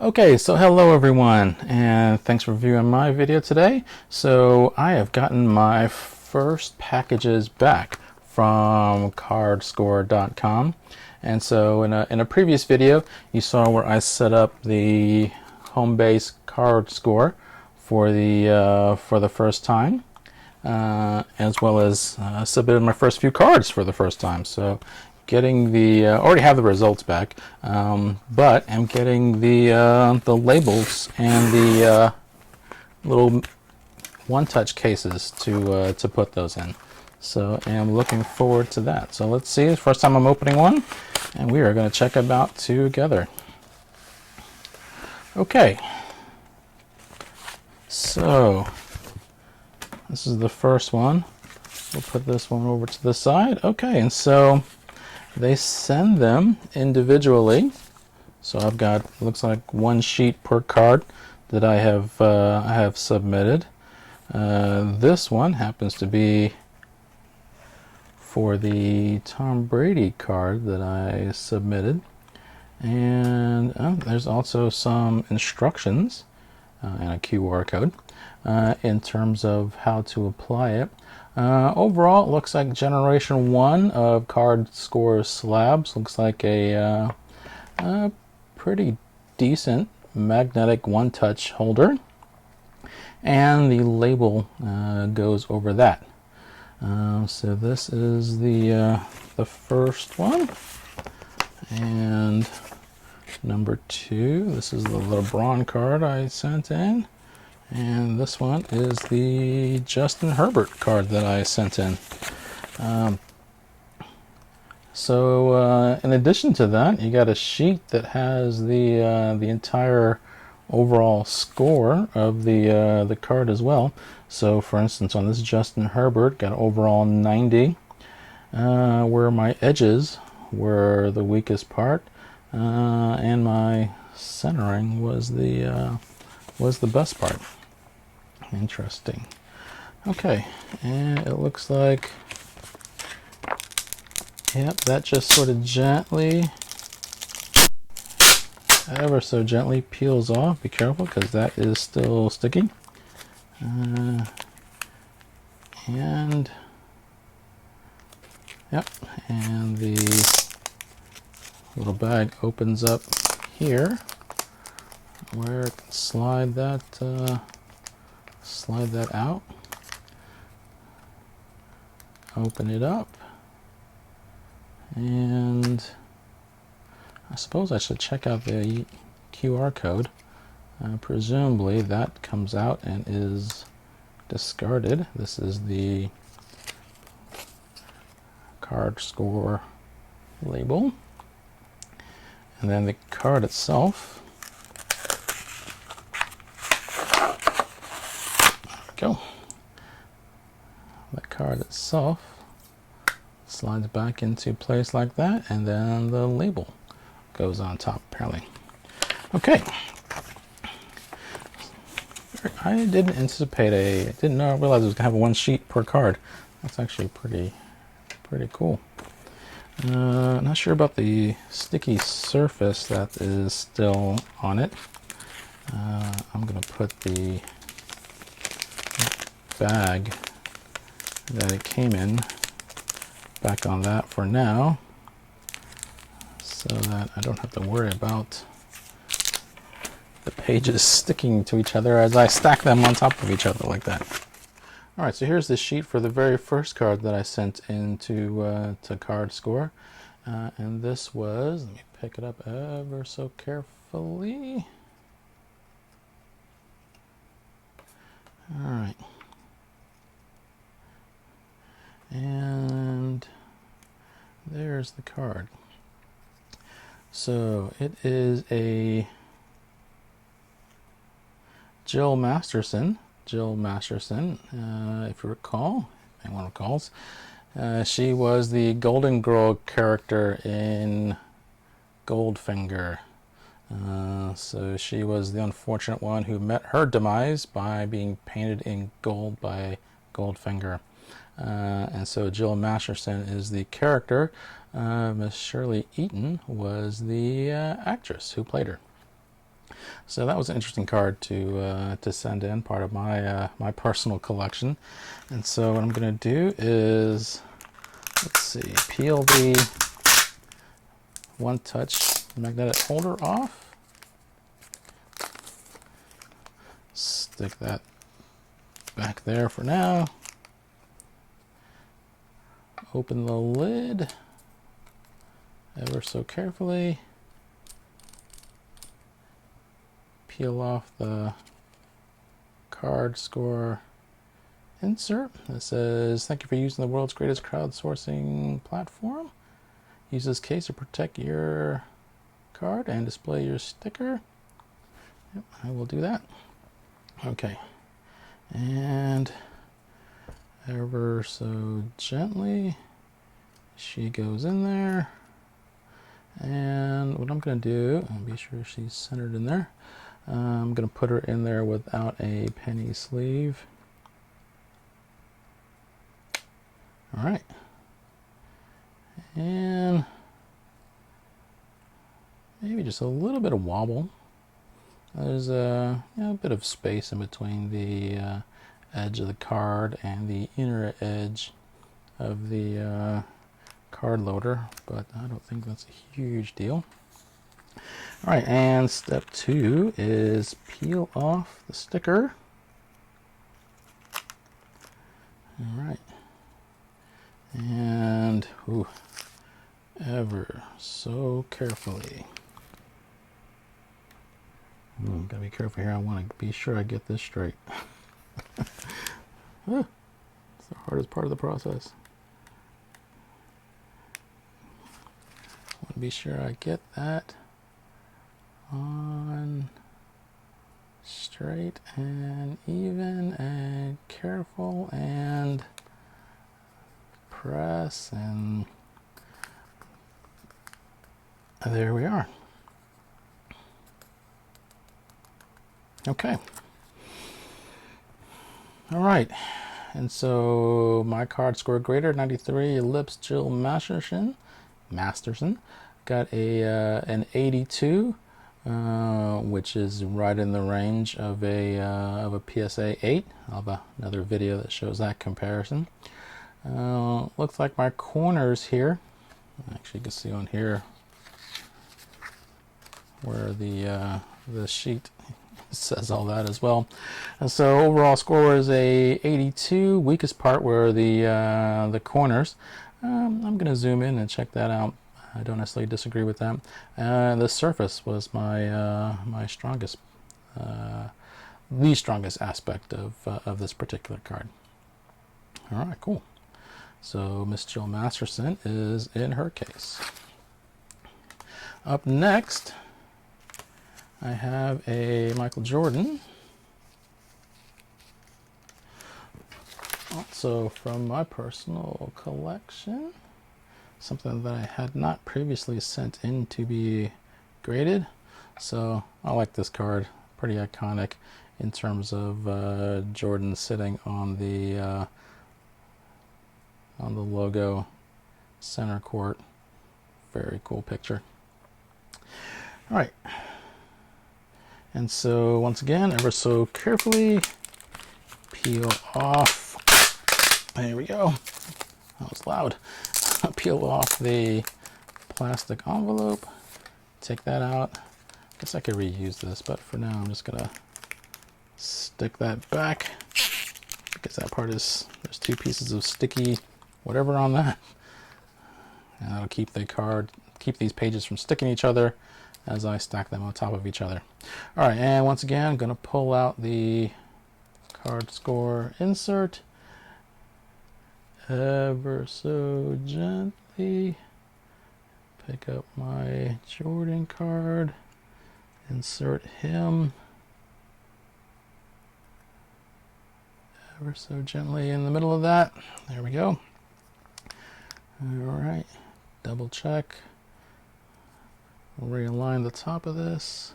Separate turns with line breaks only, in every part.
Okay, so hello everyone, and thanks for viewing my video today. So I have gotten my first packages back from Cardscore.com, and so in a previous video you saw where I set up the Homebase card score for the first time, as well as submitted my first few cards for the first time. So getting the already have the results back, but I'm getting the labels and the little one-touch cases to put those in. So I'm looking forward to that. So let's see. First time I'm opening one, and we are going to check them out together. Okay. So this is the first one. We'll put this one over to the side. Okay, and so they send them individually. So I've got, looks like one sheet per card that I have submitted. This one happens to be for the Tom Brady card that I submitted, and there's also some instructions and a QR code in terms of how to apply it. Overall, it looks like generation 1 of Cardscore slabs. Looks like a pretty decent magnetic one-touch holder, and the label goes over that. So this is the first one, and number 2. This is the LeBron card I sent in. And this one is the Justin Herbert card that I sent in. In addition to that, you got a sheet that has the entire overall score of the card as well. So, for instance, on this Justin Herbert, got overall 90, where my edges were the weakest part, and my centering was the best part. Interesting. Okay, and it looks like, yep, that just sort of gently, ever so gently peels off. Be careful, because that is still sticky. And yep, and the little bag opens up here, where it can slide that out, open it up, and I suppose I should check out the QR code. Presumably that comes out and is discarded. This is the card score label, and then the card itself. Go. The card itself slides back into place like that, and then the label goes on top, apparently. Okay. I didn't anticipate didn't realize it was gonna have one sheet per card. That's actually pretty cool. Not sure about the sticky surface that is still on it. I'm gonna put the bag that it came in back on that for now, so that I don't have to worry about the pages sticking to each other as I stack them on top of each other like that. Alright, so here's the sheet for the very first card that I sent into to Cardscore, and this was, let me pick it up ever so carefully. Alright. And there's the card. So it is a Jill Masterson, if you recall, if anyone recalls. She was the Golden Girl character in Goldfinger. So she was the unfortunate one who met her demise by being painted in gold by Goldfinger. And so Jill Masterson is the character. Miss Shirley Eaton was the actress who played her. So that was an interesting card to send in, part of my my personal collection. And so what I'm going to do is, let's see, peel the one-touch magnetic holder off. Stick that back there for now. Open the lid ever so carefully. Peel off the Cardscore insert. It says, "Thank you for using the world's greatest crowdsourcing platform. Use this case to protect your card and display your sticker." Yep, I will do that. Okay. And ever so gently, she goes in there. And what I'm going to do, I'll be sure she's centered in there. I'm going to put her in there without a penny sleeve. All right. And maybe just a little bit of wobble. There's a bit of space in between the edge of the card and the inner edge of the card loader, but I don't think that's a huge deal. All right, and step 2 is peel off the sticker. All right, and ever so carefully. Gotta be careful here. I want to be sure I get this straight. It's the hardest part of the process. I want to be sure I get that on straight and even and careful and press, and there we are. Okay. All right. And so my Cardscore grader 93 Ellipse Jill Masterson got an 82, which is right in the range of a PSA 8. I'll have another video that shows that comparison. Looks like my corners here, actually you can see on here where the sheet says all that as well. And so overall score is a 82. Weakest part were the corners. I'm going to zoom in and check that out. I don't necessarily disagree with that. The surface was my my strongest, the strongest aspect of this particular card. All right, cool. So Miss Jill Masterson is in her case. Up next, I have a Michael Jordan, also from my personal collection, something that I had not previously sent in to be graded. So I like this card, pretty iconic in terms of Jordan sitting on the logo center court. Very cool picture. All right. And so once again, ever so carefully peel off. There we go. That was loud. Peel off the plastic envelope. Take that out. I guess I could reuse this, but for now I'm just gonna stick that back because that part is, there's 2 pieces of sticky whatever on that, and that'll keep the card, keep these pages from sticking each other as I stack them on top of each other. All right, and once again, I'm going to pull out the Cardscore insert ever so gently. Pick up my Jordan card, insert him ever so gently in the middle of that. There we go. All right, double check. Realign the top of this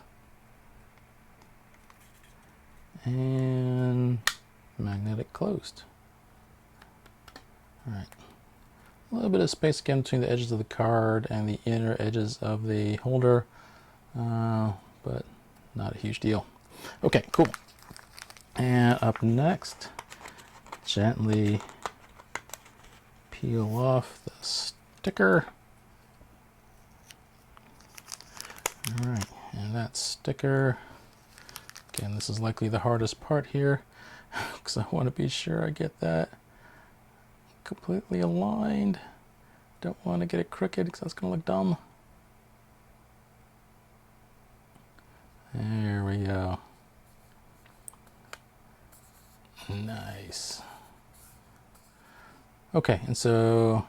and magnetic closed. All right, a little bit of space again between the edges of the card and the inner edges of the holder, but not a huge deal. Okay, cool. And up next, gently peel off the sticker. All right, and that sticker, again, this is likely the hardest part here because I want to be sure I get that completely aligned. Don't want to get it crooked because that's going to look dumb. There we go. Nice. Okay, and so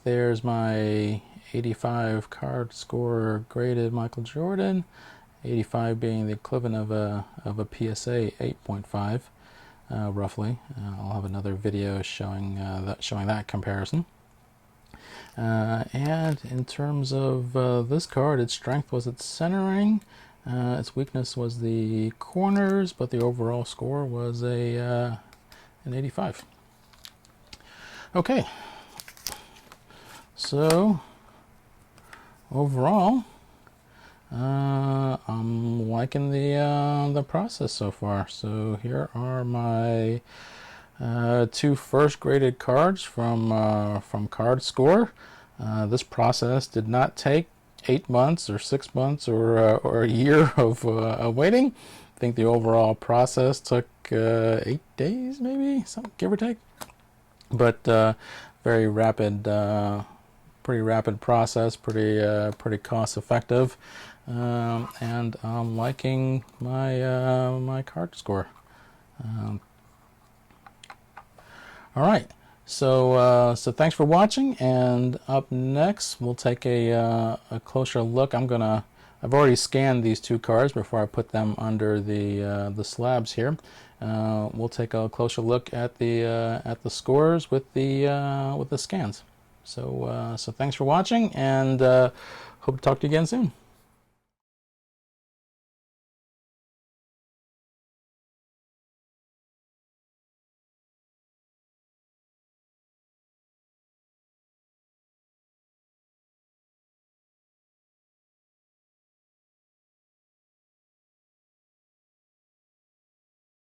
there's my 85 card score graded Michael Jordan, 85 being the equivalent of a PSA 8.5, roughly. I'll have another video showing that comparison. And in terms of this card, its strength was its centering, its weakness was the corners, but the overall score was an 85. Okay, so overall, I'm liking the process so far. So here are my 2 first graded cards from Cardscore. This process did not take 8 months or 6 months or a year of waiting. I think the overall process took 8 days, maybe, something, give or take. But very rapid, pretty rapid process, pretty cost effective, and I'm liking my my Cardscore. All right. So thanks for watching, and up next we'll take a closer look. I've already scanned these 2 cards before I put them under the slabs here. We'll take a closer look at the scores with the scans. So thanks for watching, and hope to talk to you again soon.